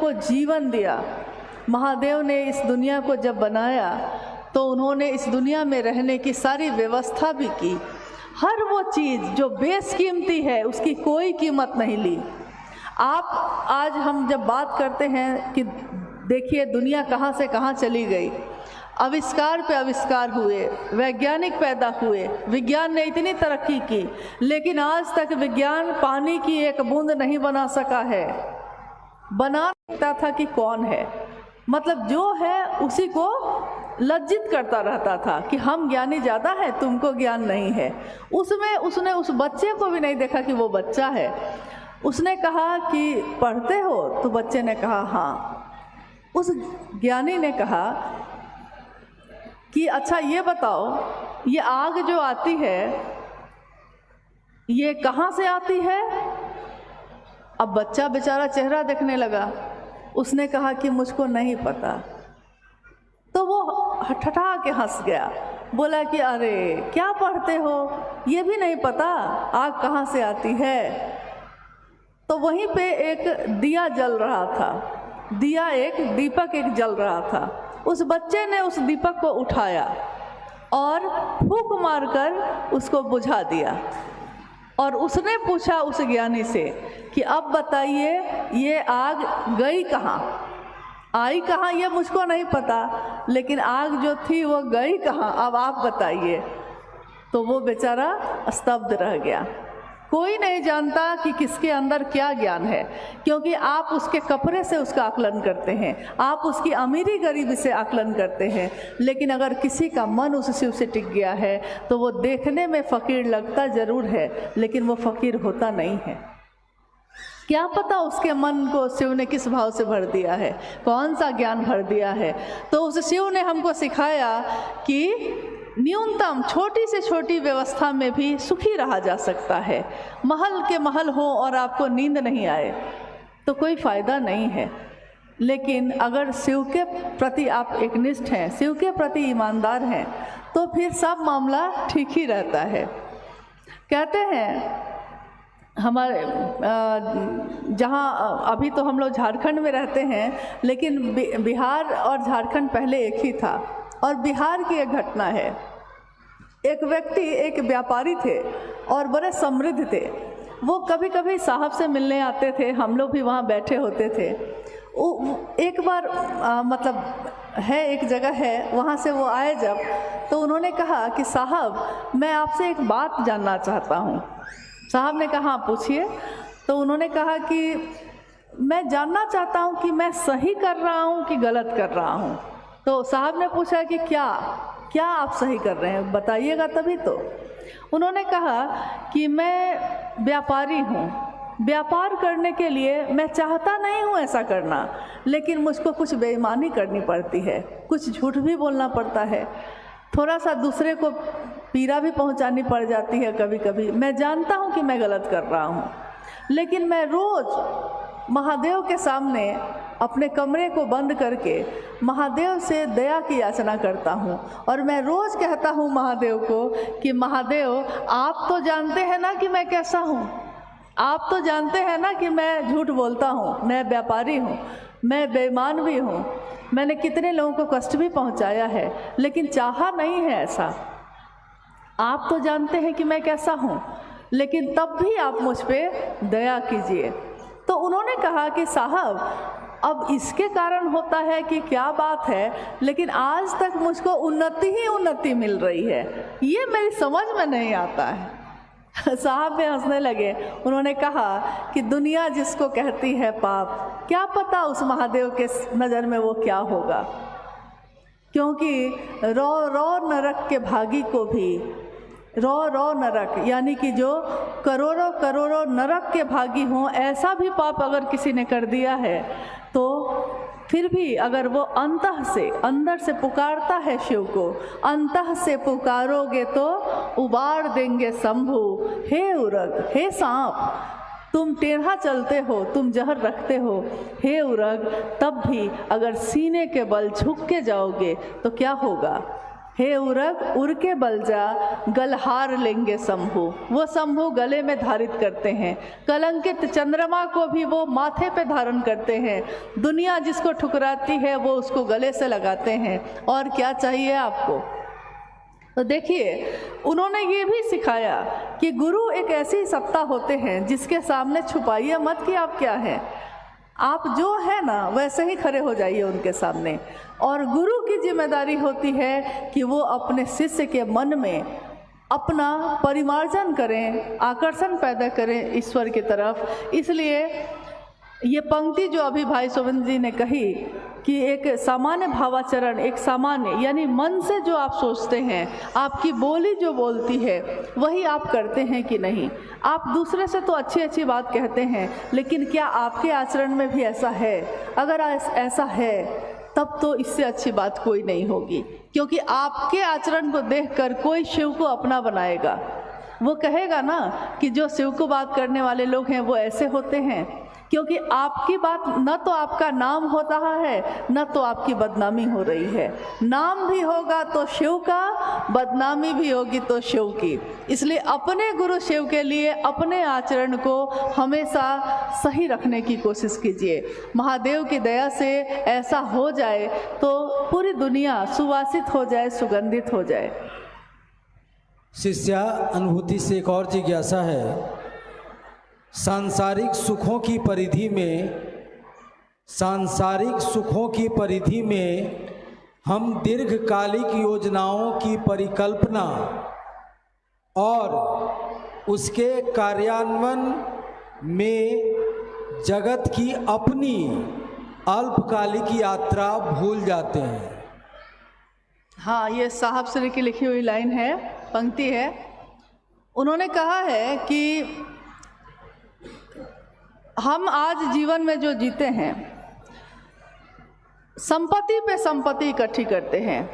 को जीवन दिया। महादेव ने इस दुनिया को जब बनाया तो उन्होंने इस दुनिया में रहने की सारी व्यवस्था भी की। हर वो चीज़ जो बेशकीमती है उसकी कोई कीमत नहीं ली। आप आज हम जब बात करते हैं कि देखिए दुनिया कहाँ से कहाँ चली गई, आविष्कार पे आविष्कार हुए, वैज्ञानिक पैदा हुए, विज्ञान ने इतनी तरक्की की, लेकिन आज तक विज्ञान पानी की एक बूंद नहीं बना सका है। बना सकता था कि कौन है, मतलब जो है उसी को लज्जित करता रहता था कि हम ज्ञानी ज़्यादा है, तुमको ज्ञान नहीं है। उसमें उसने उस बच्चे को भी नहीं देखा कि वो बच्चा है। उसने कहा कि पढ़ते हो, तो बच्चे ने कहा हाँ। उस ज्ञानी ने कहा कि अच्छा ये बताओ, ये आग जो आती है ये कहाँ से आती है? अब बच्चा बेचारा चेहरा देखने लगा। उसने कहा कि मुझको नहीं पता। तो वो ठठा के हंस गया, बोला कि अरे क्या पढ़ते हो, ये भी नहीं पता आग कहाँ से आती है? तो वहीं पे एक दिया जल रहा था, एक दीपक जल रहा था। उस बच्चे ने उस दीपक को उठाया और फूंक मारकर उसको बुझा दिया। और उसने पूछा उस ज्ञानी से कि अब बताइए ये आग गई कहाँ, आई कहाँ? ये मुझको नहीं पता, लेकिन आग जो थी वो गई कहाँ, अब आप बताइए। तो वो बेचारा स्तब्ध रह गया। कोई नहीं जानता कि किसके अंदर क्या ज्ञान है, क्योंकि आप उसके कपड़े से उसका आकलन करते हैं, आप उसकी अमीरी गरीबी से आकलन करते हैं। लेकिन अगर किसी का मन उस शिव से टिक गया है तो वो देखने में फ़कीर लगता ज़रूर है, लेकिन वो फ़कीर होता नहीं है। क्या पता उसके मन को शिव ने किस भाव से भर दिया है, कौन सा ज्ञान भर दिया है। तो उस शिव ने हमको सिखाया कि न्यूनतम छोटी से छोटी व्यवस्था में भी सुखी रहा जा सकता है। महल के महल हो और आपको नींद नहीं आए तो कोई फ़ायदा नहीं है। लेकिन अगर शिव के प्रति आप एकनिष्ठ हैं, शिव के प्रति ईमानदार हैं, तो फिर सब मामला ठीक ही रहता है। कहते हैं हमारे जहाँ अभी तो हम लोग झारखंड में रहते हैं, लेकिन बिहार और झारखंड पहले एक ही था। और बिहार की एक घटना है। एक व्यक्ति, एक व्यापारी थे और बड़े समृद्ध थे। वो कभी कभी साहब से मिलने आते थे, हम लोग भी वहाँ बैठे होते थे। एक बार मतलब है एक जगह है, वहाँ से वो आए जब, तो उन्होंने कहा कि साहब मैं आपसे एक बात जानना चाहता हूँ। साहब ने कहा पूछिए। तो उन्होंने कहा कि मैं जानना चाहता हूँ कि मैं सही कर रहा हूँ कि गलत कर रहा हूँ। तो साहब ने पूछा कि क्या आप सही कर रहे हैं, बताइएगा तभी तो। उन्होंने कहा कि मैं व्यापारी हूँ, व्यापार करने के लिए मैं चाहता नहीं हूँ ऐसा करना, लेकिन मुझको कुछ बेईमानी करनी पड़ती है, कुछ झूठ भी बोलना पड़ता है, थोड़ा सा दूसरे को पीड़ा भी पहुँचानी पड़ जाती है कभी कभी। मैं जानता हूँ कि मैं गलत कर रहा हूँ, लेकिन मैं रोज़ महादेव के सामने अपने कमरे को बंद करके महादेव से दया की याचना करता हूँ। और मैं रोज़ कहता हूँ महादेव को कि महादेव आप तो जानते हैं ना कि मैं कैसा हूँ, आप तो जानते हैं ना कि मैं झूठ बोलता हूँ, मैं व्यापारी हूँ, मैं बेईमान भी हूँ, मैंने कितने लोगों को कष्ट भी पहुँचाया है, लेकिन चाहा नहीं है ऐसा। आप तो जानते हैं कि मैं कैसा हूँ, लेकिन तब भी आप मुझ पर दया कीजिए। तो उन्होंने कहा कि साहब अब इसके कारण होता है कि क्या बात है, लेकिन आज तक मुझको उन्नति ही उन्नति मिल रही है, ये मेरी समझ में नहीं आता है। साहब भी हंसने लगे। उन्होंने कहा कि दुनिया जिसको कहती है पाप, क्या पता उस महादेव के नज़र में वो क्या होगा, क्योंकि रो रो नरक के भागी को भी, रो नरक यानी कि जो करोड़ों करोड़ों नरक के भागी हों, ऐसा भी पाप अगर किसी ने कर दिया है तो फिर भी अगर वो अंतः से, अंदर से पुकारता है शिव को, अंतः से पुकारोगे तो उबार देंगे शंभू। हे उरग, हे सांप, तुम टेढ़ा चलते हो, तुम जहर रखते हो, हे उरग, तब भी अगर सीने के बल झुक के जाओगे तो क्या होगा? हे उरग उर के बल जा, गलहार लेंगे शंभु। वो शंभु गले में धारित करते हैं, कलंकित चंद्रमा को भी वो माथे पे धारण करते हैं। दुनिया जिसको ठुकराती है वो उसको गले से लगाते हैं। और क्या चाहिए आपको? तो देखिए, उन्होंने ये भी सिखाया कि गुरु एक ऐसी सत्ता होते हैं जिसके सामने छुपाइए मत कि आप क्या हैं। आप जो है ना वैसे ही खड़े हो जाइए उनके सामने। और गुरु की जिम्मेदारी होती है कि वो अपने शिष्य के मन में अपना परिमार्जन करें, आकर्षण पैदा करें ईश्वर की तरफ। इसलिए ये पंक्ति जो अभी भाई सोविंद जी ने कही कि एक सामान्य भावाचरण, एक सामान्य यानी मन से जो आप सोचते हैं, आपकी बोली जो बोलती है वही आप करते हैं कि नहीं। आप दूसरे से तो अच्छी अच्छी बात कहते हैं, लेकिन क्या आपके आचरण में भी ऐसा है? अगर ऐसा है तब तो इससे अच्छी बात कोई नहीं होगी, क्योंकि आपके आचरण को देखकर कोई शिव को अपना बनाएगा। वो कहेगा ना कि जो शिव को बात करने वाले लोग हैं वो ऐसे होते हैं, क्योंकि आपकी बात न तो आपका नाम हो रहा है न तो आपकी बदनामी हो रही है। नाम भी होगा तो शिव का, बदनामी भी होगी तो शिव की। इसलिए अपने गुरु शिव के लिए अपने आचरण को हमेशा सही रखने की कोशिश कीजिए। महादेव की दया से ऐसा हो जाए तो पूरी दुनिया सुवासित हो जाए, सुगंधित हो जाए। शिष्या अनुभूति से एक और जिज्ञासा है। सांसारिक सुखों की परिधि में हम दीर्घकालिक योजनाओं की परिकल्पना और उसके कार्यान्वयन में जगत की अपनी अल्पकालिक यात्रा भूल जाते हैं। हाँ, ये साहब श्री की लिखी हुई लाइन है, पंक्ति है। उन्होंने कहा है कि हम आज जीवन में जो जीते हैं, संपत्ति पे संपत्ति इकट्ठी करते हैं,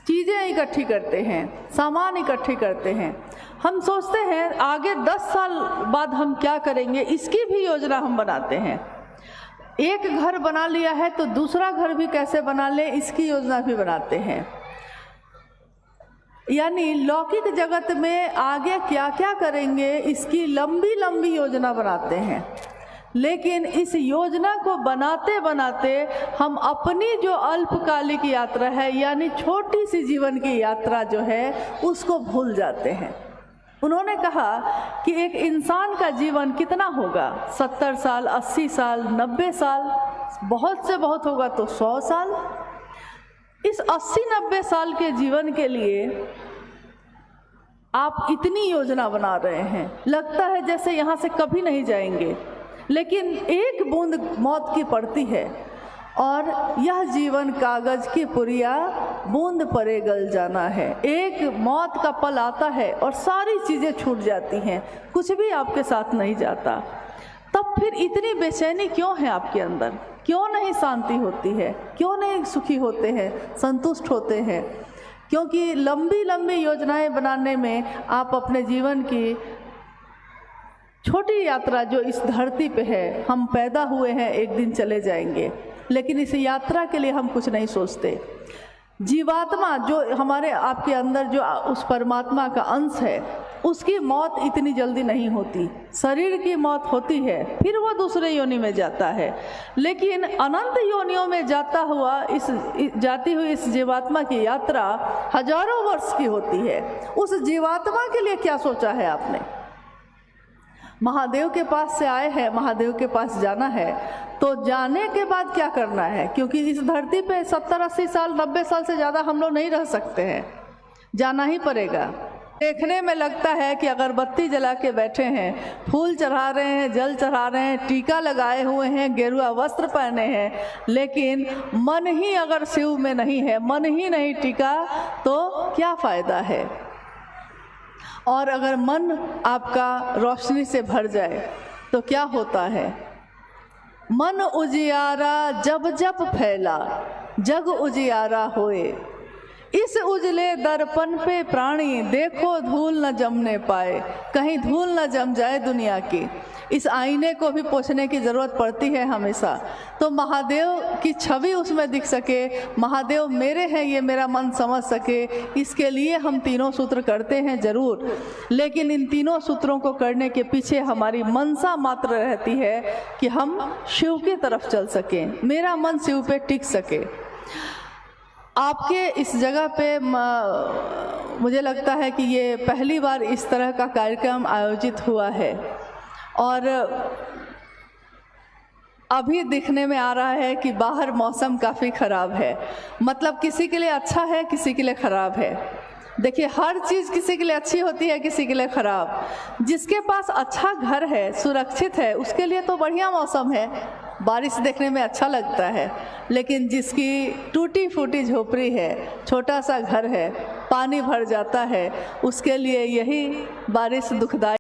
चीज़ें इकट्ठी करते हैं, सामान इकट्ठी करते हैं। हम सोचते हैं आगे 10 साल बाद हम क्या करेंगे, इसकी भी योजना हम बनाते हैं। एक घर बना लिया है तो दूसरा घर भी कैसे बना ले, इसकी योजना भी बनाते हैं। यानी लौकिक जगत में आगे क्या क्या करेंगे इसकी लंबी लंबी योजना बनाते हैं। लेकिन इस योजना को बनाते बनाते हम अपनी जो अल्पकालिक यात्रा है, यानी छोटी सी जीवन की यात्रा जो है, उसको भूल जाते हैं। उन्होंने कहा कि एक इंसान का जीवन कितना होगा, 70 साल, 80 साल, 90 साल, बहुत से बहुत होगा तो 100 साल। इस 80-90 साल के जीवन के लिए आप इतनी योजना बना रहे हैं, लगता है जैसे यहाँ से कभी नहीं जाएंगे। लेकिन एक बूंद मौत की पड़ती है और यह जीवन कागज की पुरिया, बूंद परे गल जाना है। एक मौत का पल आता है और सारी चीज़ें छूट जाती हैं, कुछ भी आपके साथ नहीं जाता। तब फिर इतनी बेचैनी क्यों है आपके अंदर? क्यों नहीं शांति होती है? क्यों नहीं सुखी होते हैं, संतुष्ट होते हैं? क्योंकि लंबी लंबी योजनाएं बनाने में आप अपने जीवन की छोटी यात्रा जो इस धरती पे है, हम पैदा हुए हैं, एक दिन चले जाएंगे, लेकिन इस यात्रा के लिए हम कुछ नहीं सोचते। जीवात्मा जो हमारे आपके अंदर जो उस परमात्मा का अंश है, उसकी मौत इतनी जल्दी नहीं होती। शरीर की मौत होती है, फिर वो दूसरे योनि में जाता है, लेकिन अनंत योनियों में जाती हुई इस जीवात्मा की यात्रा हजारों वर्ष की होती है। उस जीवात्मा के लिए क्या सोचा है आपने? महादेव के पास से आए हैं, महादेव के पास जाना है, तो जाने के बाद क्या करना है? क्योंकि इस धरती पे 70-80 साल, 90 साल से ज़्यादा हम लोग नहीं रह सकते हैं, जाना ही पड़ेगा। देखने में लगता है कि अगरबत्ती जला के बैठे हैं, फूल चढ़ा रहे हैं, जल चढ़ा रहे हैं, टीका लगाए हुए हैं, गेरुआ वस्त्र पहने हैं, लेकिन मन ही अगर शिव में नहीं है, मन ही नहीं टिका, तो क्या फ़ायदा है? और अगर मन आपका रोशनी से भर जाए तो क्या होता है? मन उजियारा जब जब फैला, जग उजियारा होए। इस उजले दर्पण पे प्राणी देखो धूल न जमने पाए, कहीं धूल न जम जाए दुनिया की। इस आईने को भी पोंछने की ज़रूरत पड़ती है हमेशा, तो महादेव की छवि उसमें दिख सके, महादेव मेरे हैं ये मेरा मन समझ सके, इसके लिए हम तीनों सूत्र करते हैं ज़रूर। लेकिन इन तीनों सूत्रों को करने के पीछे हमारी मनसा मात्र रहती है कि हम शिव की तरफ चल सकें, मेरा मन शिव पे टिक सके। आपके इस जगह पे मुझे लगता है कि ये पहली बार इस तरह का कार्यक्रम आयोजित हुआ है और अभी दिखने में आ रहा है कि बाहर मौसम काफ़ी ख़राब है, मतलब किसी के लिए अच्छा है, किसी के लिए ख़राब है। देखिए, हर चीज़ किसी के लिए अच्छी होती है, किसी के लिए ख़राब। जिसके पास अच्छा घर है, सुरक्षित है, उसके लिए तो बढ़िया मौसम है, बारिश देखने में अच्छा लगता है। लेकिन जिसकी टूटी फूटी झोपड़ी है, छोटा सा घर है, पानी भर जाता है, उसके लिए यही बारिश दुखदायी